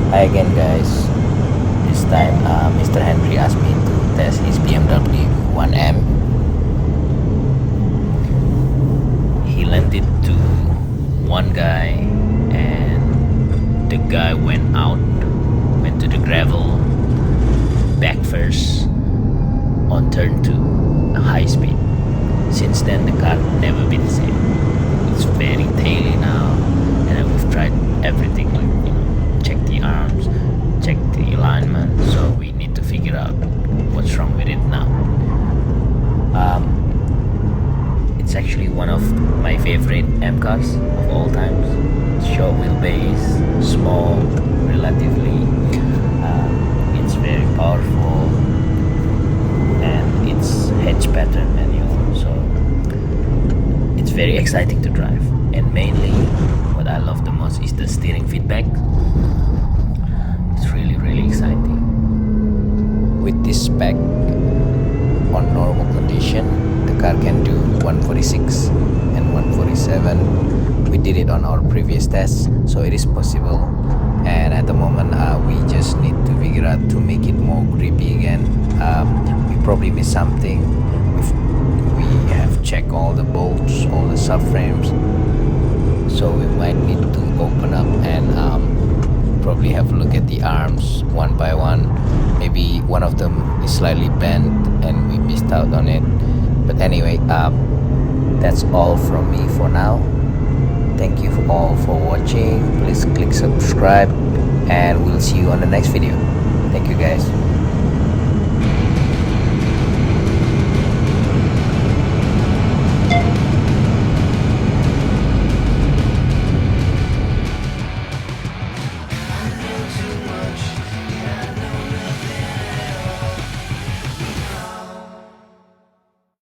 Hi again, guys. This time, Mr. Henri asked me to test his BMW 1M. He lent it to one guy, and the guy went to the gravel, back first on turn 2, high speed. Since then, the car never been the same. It's very taily now, and we've tried everything, like check the arms, check the alignment. So we need to figure out what's wrong with it now. It's actually one of my favorite M cars of all times. Short wheelbase, small, relatively. It's very powerful, and it's hedge pattern manual, so it's very exciting to drive. And mainly, what I love the most is the steering feedback. It's really exciting. With this spec, on normal condition, the car can do 146 and 147. We did it on our previous tests, so it is possible. And at the moment, we just need to figure out to make it more grippy again. We probably missed something. We have checked all the bolts, all the subframes, so we might need to open up and probably have a look at the arms one by one. Maybe one of them is slightly bent and we missed out on it. But anyway, that's all from me for now. Thank you all for watching. Please click subscribe, and we'll see you on the next video. Thank you, guys.